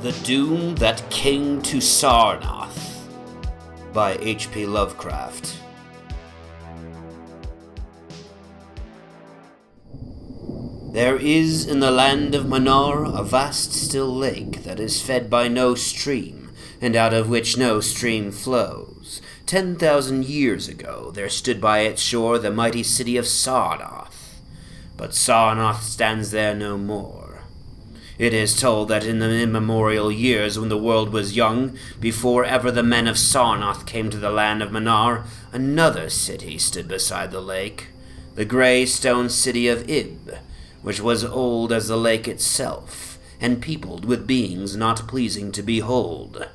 The Doom That Came to Sarnath by H.P. Lovecraft. There is in the land of Mnar a vast still lake that is fed by no stream, and out of which no stream flows. 10,000 years ago there stood by its shore the mighty city of Sarnath. But Sarnath stands there no more. It is told that in the immemorial years when the world was young, before ever the men of Sarnath came to the land of Mnar, another city stood beside the lake, the grey stone city of Ib, which was old as the lake itself, and peopled with beings not pleasing to behold.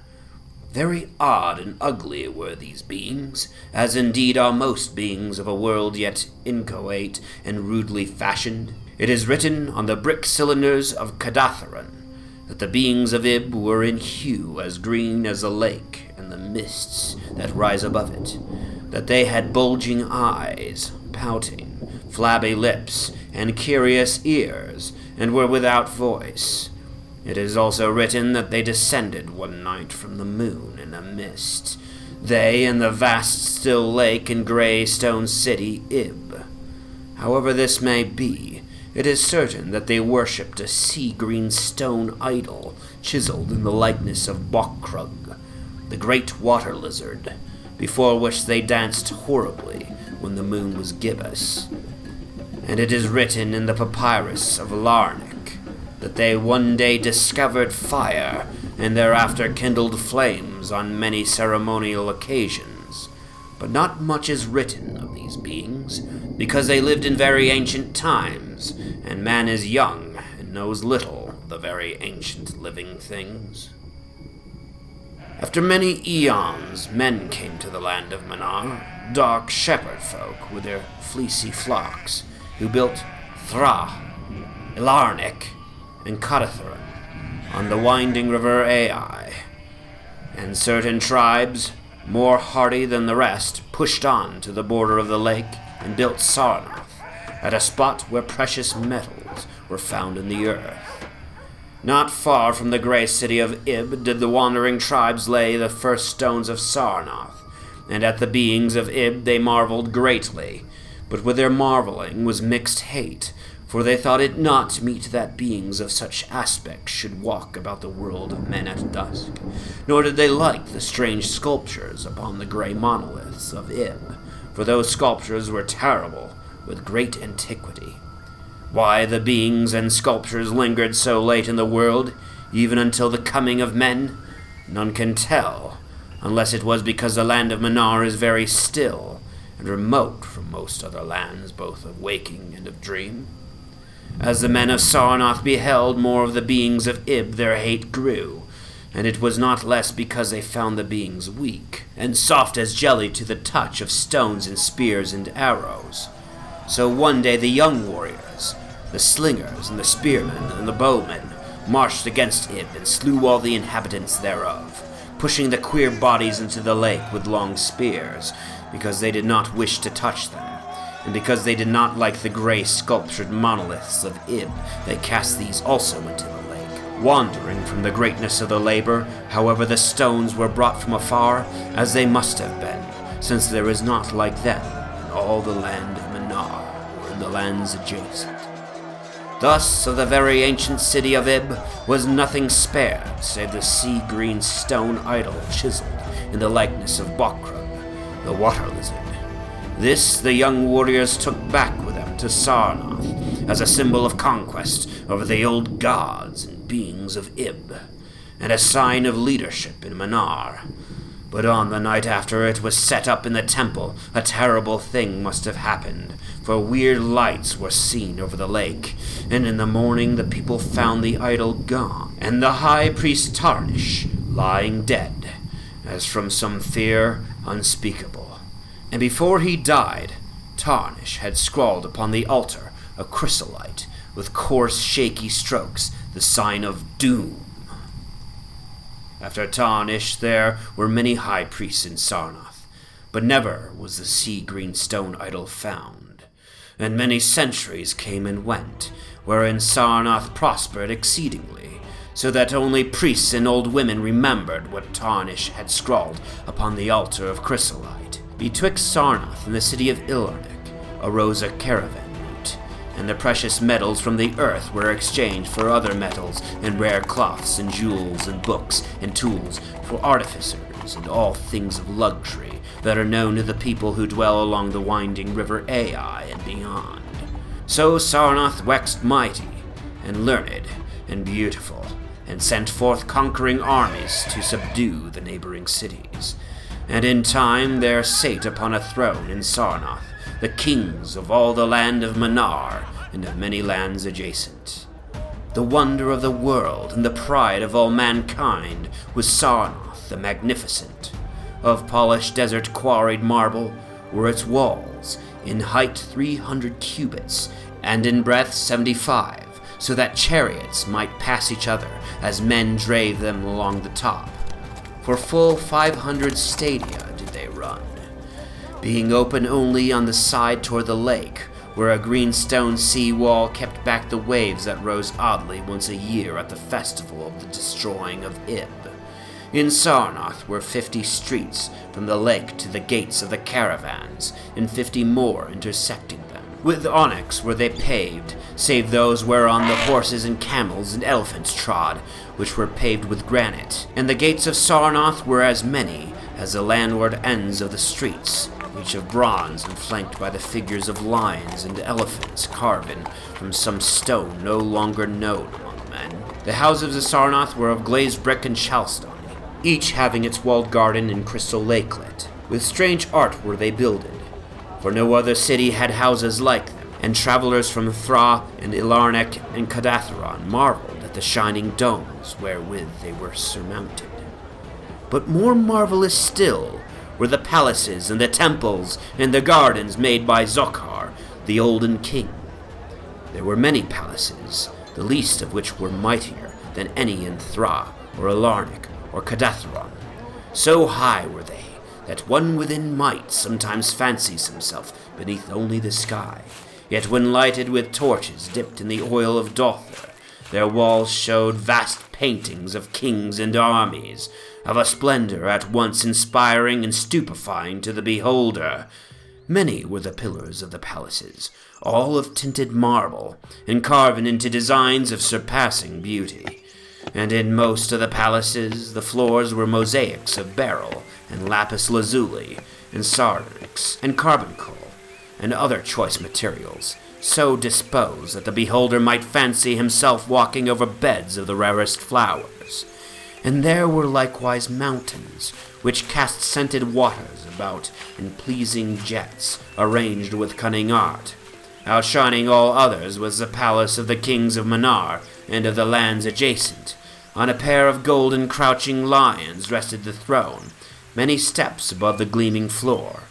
Very odd and ugly were these beings, as indeed are most beings of a world yet inchoate and rudely fashioned. It is written on the brick cylinders of Kadatheron that the beings of Ib were in hue as green as the lake and the mists that rise above it, that they had bulging eyes, pouting, flabby lips, and curious ears, and were without voice. It is also written that they descended one night from the moon in a mist, they and the vast still lake and grey stone city Ib. However this may be, it is certain that they worshipped a sea-green stone idol chiseled in the likeness of Bokrug, the great water lizard, before which they danced horribly when the moon was gibbous. And it is written in the papyrus of Ilarnek that they one day discovered fire and thereafter kindled flames on many ceremonial occasions. But not much is written of these beings, because they lived in very ancient times, and man is young and knows little of the very ancient living things. After many eons, men came to the land of Mnar, dark shepherd folk with their fleecy flocks, who built Thraa, Ilarnek, and Kadatheron on the winding river Ai, and certain tribes, more hardy than the rest, pushed on to the border of the lake and built Sarnath, at a spot where precious metals were found in the earth. Not far from the grey city of Ib did the wandering tribes lay the first stones of Sarnath, and at the beings of Ib they marveled greatly, but with their marveling was mixed hate, for they thought it not meet that beings of such aspect should walk about the world of men at dusk, nor did they like the strange sculptures upon the grey monoliths of Ib, for those sculptures were terrible with great antiquity. Why the beings and sculptures lingered so late in the world, even until the coming of men, none can tell, unless it was because the land of Mnar is very still and remote from most other lands, both of waking and of dream. As the men of Sarnath beheld more of the beings of Ib, their hate grew, and it was not less because they found the beings weak, and soft as jelly to the touch of stones and spears and arrows. So one day the young warriors, the slingers and the spearmen and the bowmen, marched against Ib and slew all the inhabitants thereof, pushing the queer bodies into the lake with long spears, because they did not wish to touch them. And because they did not like the grey sculptured monoliths of Ib, they cast these also into the lake, wandering from the greatness of the labor. However, the stones were brought from afar, as they must have been, since there is not like them in all the land of Mnar, or in the lands adjacent. Thus, of the very ancient city of Ib was nothing spared, save the sea-green stone idol chiseled in the likeness of Bokrug, the water lizard. This the young warriors took back with them to Sarnath as a symbol of conquest over the old gods and beings of Ib, and a sign of leadership in Mnar. But on the night after it was set up in the temple, a terrible thing must have happened, for weird lights were seen over the lake, and in the morning the people found the idol gone, and the high priest Tarnish lying dead, as from some fear unspeakable. And before he died, Tarnish had scrawled upon the altar a chrysolite with coarse, shaky strokes, the sign of doom. After Tarnish there were many high priests in Sarnath, but never was the sea-green stone idol found, and many centuries came and went, wherein Sarnath prospered exceedingly, so that only priests and old women remembered what Tarnish had scrawled upon the altar of chrysolite. Betwixt Sarnath and the city of Ilarnek arose a caravan route, and the precious metals from the earth were exchanged for other metals and rare cloths and jewels and books and tools for artificers and all things of luxury that are known to the people who dwell along the winding river Ai and beyond. So Sarnath waxed mighty and learned and beautiful, and sent forth conquering armies to subdue the neighboring cities. And in time there sate upon a throne in Sarnath the kings of all the land of Mnar and of many lands adjacent. The wonder of the world and the pride of all mankind was Sarnath the Magnificent. Of polished desert quarried marble were its walls, in height 300 cubits, and in breadth 75, so that chariots might pass each other as men drave them along the top. For full 500 stadia did they run, being open only on the side toward the lake, where a green stone sea wall kept back the waves that rose oddly once a year at the festival of the destroying of Ib. In Sarnath were 50 streets from the lake to the gates of the caravans, and 50 more intersecting them. With onyx were they paved, save those whereon the horses and camels and elephants trod, which were paved with granite. And the gates of Sarnath were as many as the landward ends of the streets, each of bronze and flanked by the figures of lions and elephants carven from some stone no longer known among men. The houses of Sarnath were of glazed brick and chalcedony, each having its walled garden and crystal lakelet. With strange art were they builded, for no other city had houses like them, and travelers from Thraa and Ilarnek and Kadatheron marveled at the shining domes wherewith they were surmounted. But more marvelous still were the palaces and the temples and the gardens made by Zokhar, the olden king. There were many palaces, the least of which were mightier than any in Thraa or Ilarnek or Kadatheron. So high were they that one within might sometimes fancies himself beneath only the sky. Yet when lighted with torches dipped in the oil of Dothra, their walls showed vast paintings of kings and armies, of a splendor at once inspiring and stupefying to the beholder. Many were the pillars of the palaces, all of tinted marble, and carven into designs of surpassing beauty. And in most of the palaces the floors were mosaics of beryl and lapis lazuli, and sardonyx, and carbuncle, and other choice materials, so disposed that the beholder might fancy himself walking over beds of the rarest flowers. And there were likewise mountains, which cast scented waters about in pleasing jets, arranged with cunning art. Outshining all others was the palace of the kings of Mnar and of the lands adjacent. On a pair of golden crouching lions rested the throne, many steps above the gleaming floor,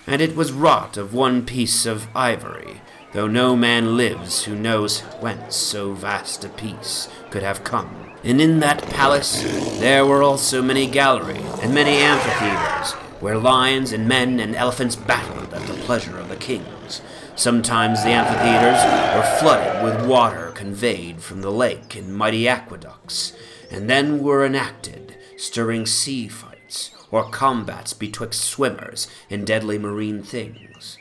and it was wrought of one piece of ivory, though no man lives who knows whence so vast a piece could have come. And in that palace there were also many galleries and many amphitheaters, where lions and men and elephants battled at the pleasure of the kings. Sometimes the amphitheaters were flooded with water conveyed from the lake in mighty aqueducts, and then were enacted stirring sea fights, or combats betwixt swimmers and deadly marine things.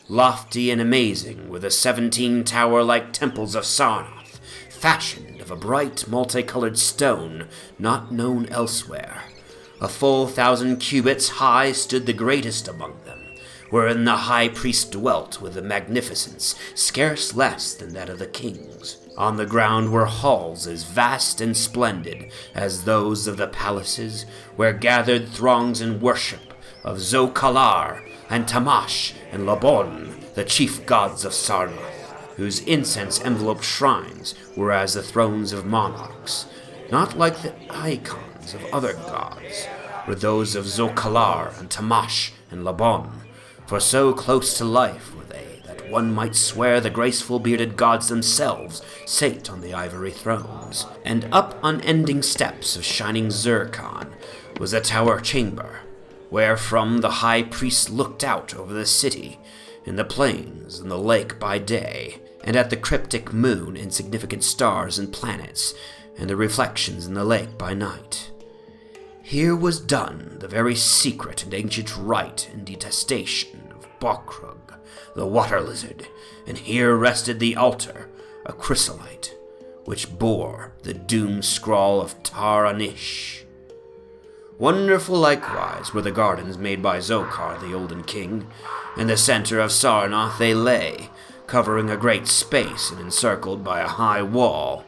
Lofty and amazing were the 17 tower-like temples of Sarnath, fashioned of a bright multicolored stone not known elsewhere. A full 1,000 cubits high stood the greatest among them, wherein the high priest dwelt with a magnificence scarce less than that of the kings. On the ground were halls as vast and splendid as those of the palaces, where gathered throngs in worship of Zokalar and Tamash and Labon, the chief gods of Sarnath, whose incense-enveloped shrines were as the thrones of monarchs. Not like the icons of other gods were those of Zokalar and Tamash and Labon, for so close to life were they that one might swear the graceful bearded gods themselves sate on the ivory thrones. And up unending steps of shining zircon was a tower chamber, wherefrom the high priest looked out over the city, and the plains and the lake by day, and at the cryptic moon, insignificant stars and planets, and the reflections in the lake by night. Here was done the very secret and ancient rite and detestation of Bokrug, the water lizard, and here rested the altar, a chrysolite, which bore the doom scrawl of Thraa. Wonderful likewise were the gardens made by Zokar the Olden King. In the center of Sarnath they lay, covering a great space and encircled by a high wall,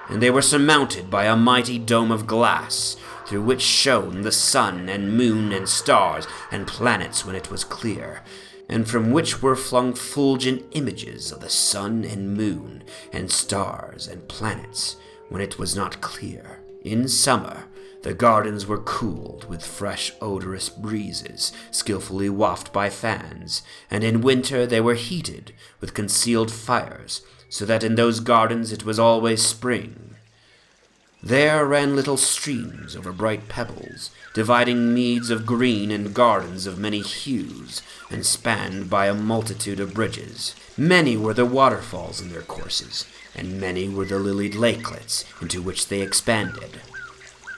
and they were surmounted by a mighty dome of glass, through which shone the sun and moon and stars and planets when it was clear, and from which were flung fulgent images of the sun and moon and stars and planets when it was not clear. In summer, the gardens were cooled with fresh odorous breezes, skillfully wafted by fans, and in winter they were heated with concealed fires, so that in those gardens it was always spring. There ran little streams over bright pebbles, dividing meads of green and gardens of many hues, and spanned by a multitude of bridges. Many were the waterfalls in their courses, and many were the lilied lakelets into which they expanded.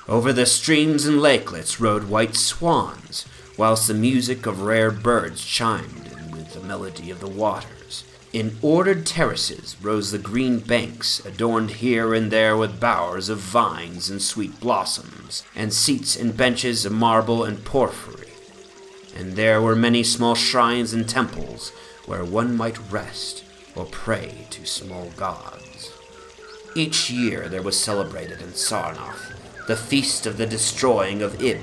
Over the streams and lakelets rode white swans, whilst the music of rare birds chimed in with the melody of the waters. In ordered terraces rose the green banks, adorned here and there with bowers of vines and sweet blossoms, and seats and benches of marble and porphyry. And there were many small shrines and temples, where one might rest or pray to small gods. Each year there was celebrated in Sarnath the feast of the destroying of Ib,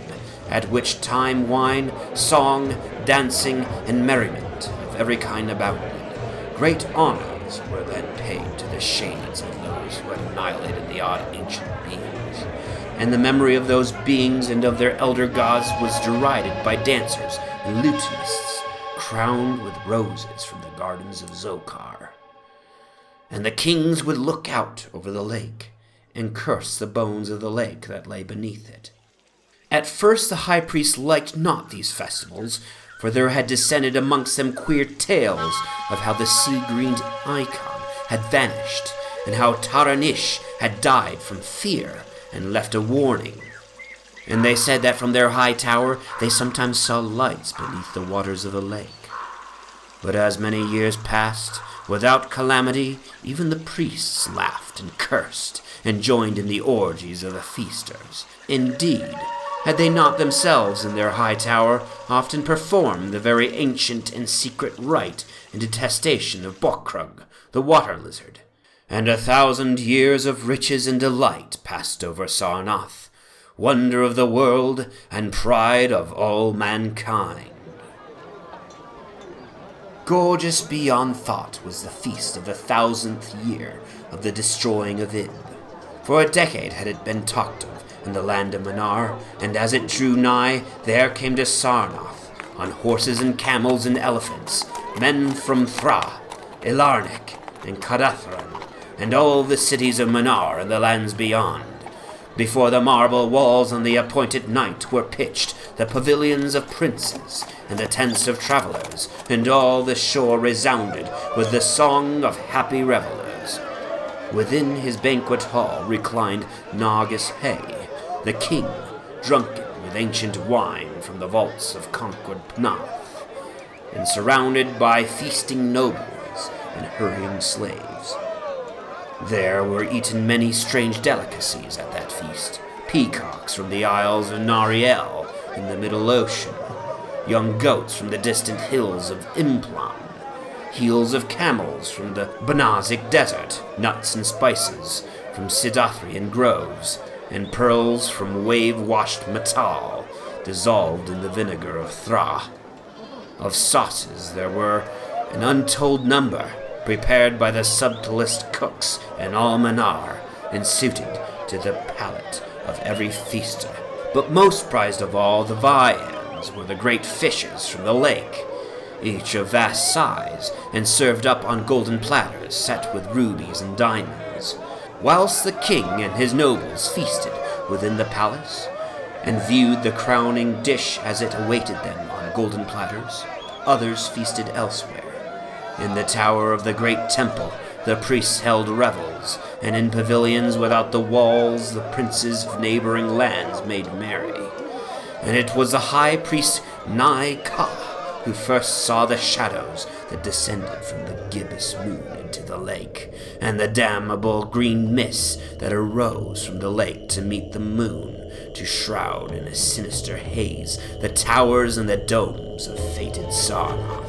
at which time wine, song, dancing, and merriment of every kind abounded. Great honors were then paid to the shades of those who had annihilated the odd ancient beings, and the memory of those beings and of their elder gods was derided by dancers and lutanists, crowned with roses from the gardens of Zokar. And the kings would look out over the lake, and curse the bones of the lake that lay beneath it. At first the high priest liked not these festivals, for there had descended amongst them queer tales of how the sea-greened icon had vanished, and how Thraa had died from fear and left a warning. And they said that from their high tower they sometimes saw lights beneath the waters of the lake. But as many years passed, without calamity, even the priests laughed and cursed, and joined in the orgies of the feasters. Indeed, had they not themselves in their high tower often performed the very ancient and secret rite in detestation of Bokrug, the water lizard? And 1,000 years of riches and delight passed over Sarnath, wonder of the world and pride of all mankind. Gorgeous beyond thought was the feast of the 1,000th year of the destroying of Ib. For a decade had it been talked of in the land of Mnar, and as it drew nigh, there came to Sarnath, on horses and camels and elephants, men from Thraa, Ilarnek, and Kadatheron, and all the cities of Mnar and the lands beyond. Before the marble walls on the appointed night were pitched the pavilions of princes, and the tents of travelers, and all the shore resounded with the song of happy revelers. Within his banquet hall reclined Hay, the king, drunken with ancient wine from the vaults of conquered Pnath, and surrounded by feasting nobles and hurrying slaves. There were eaten many strange delicacies at that feast, peacocks from the isles of Nariel in the Middle Ocean, young goats from the distant hills of Implan, heels of camels from the Banazic desert, nuts and spices from Sidathrian groves, and pearls from wave-washed metal, dissolved in the vinegar of Thraa. Of sauces there were an untold number, prepared by the subtlest cooks in all Mnar, and suited to the palate of every feaster. But most prized of all, the viands were the great fishes from the lake, each of vast size, and served up on golden platters set with rubies and diamonds. Whilst the king and his nobles feasted within the palace, and viewed the crowning dish as it awaited them on golden platters, others feasted elsewhere, in the tower of the great temple the priests held revels, and in pavilions without the walls the princes of neighboring lands made merry. And it was the high priest Mnar who first saw the shadows that descended from the gibbous moon into the lake, and the damnable green mists that arose from the lake to meet the moon, to shroud in a sinister haze the towers and the domes of fated Sarnath.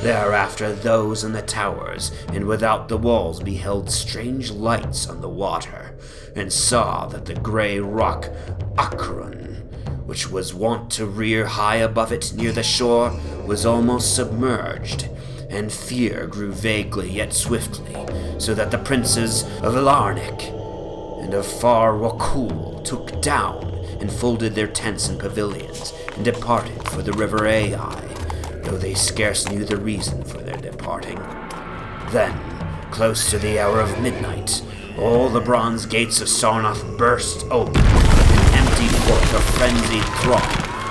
Thereafter those in the towers and without the walls beheld strange lights on the water, and saw that the grey rock Acheron, which was wont to rear high above it near the shore, was almost submerged, and fear grew vaguely yet swiftly, so that the princes of Ilarnek and of far Wakul took down and folded their tents and pavilions, and departed for the river Ai, though they scarce knew the reason for their departing. Then, close to the hour of midnight, all the bronze gates of Sarnath burst open, and emptied forth a frenzied throng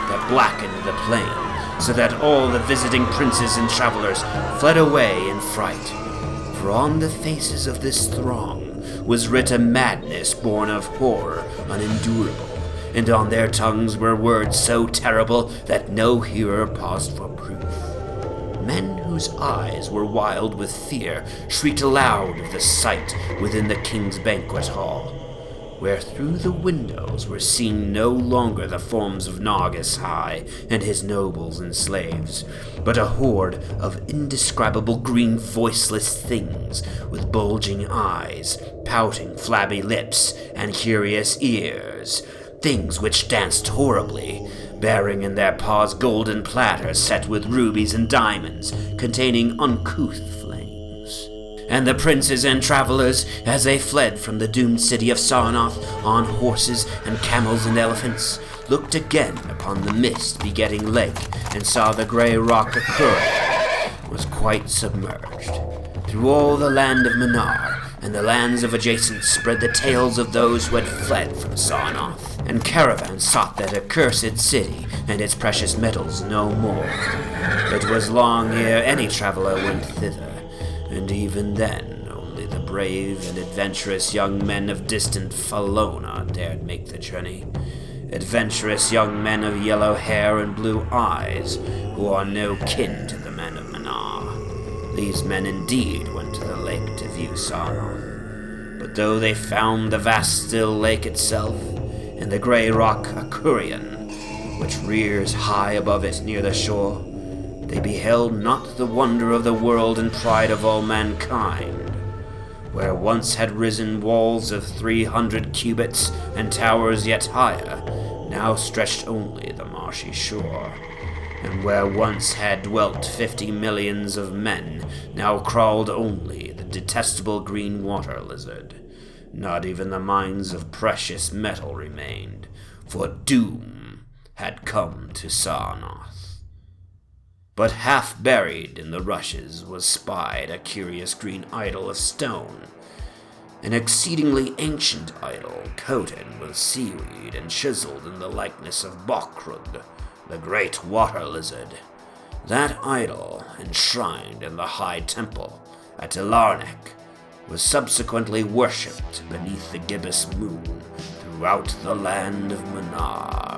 that blackened the plain, so that all the visiting princes and travelers fled away in fright. For on the faces of this throng was writ a madness born of horror unendurable, and on their tongues were words so terrible that no hearer paused for proof. Men whose eyes were wild with fear shrieked aloud of the sight within the king's banquet hall, where through the windows were seen no longer the forms of Nagas High and his nobles and slaves, but a horde of indescribable green voiceless things with bulging eyes, pouting flabby lips, and curious ears, things which danced horribly, bearing in their paws golden platters set with rubies and diamonds, containing uncouth flames. And the princes and travelers, as they fled from the doomed city of Sarnath on horses and camels and elephants, looked again upon the mist-begetting lake, and saw the grey rock Acheron was quite submerged. Through all the land of Mnar and the lands of adjacent spread the tales of those who had fled from Sarnath, and caravans sought that accursed city and its precious metals no more. It was long ere any traveler went thither, and even then only the brave and adventurous young men of distant Falona dared make the journey. Adventurous young men of yellow hair and blue eyes, who are no kin to the men of Mnar. These men indeed went to the lake to view Sarnath, but though they found the vast still lake itself, and the grey rock Acheron, which rears high above it near the shore, they beheld not the wonder of the world and pride of all mankind. Where once had risen walls of 300 cubits and towers yet higher, now stretched only the marshy shore. And where once had dwelt 50 millions of men, now crawled only the detestable green water lizard. Not even the mines of precious metal remained, for doom had come to Sarnath. But half buried in the rushes was spied a curious green idol of stone, an exceedingly ancient idol coated with seaweed and chiseled in the likeness of Bokrug, the great water lizard. That idol, enshrined in the high temple at Ilarnek, was subsequently worshipped beneath the gibbous moon throughout the land of Mnar.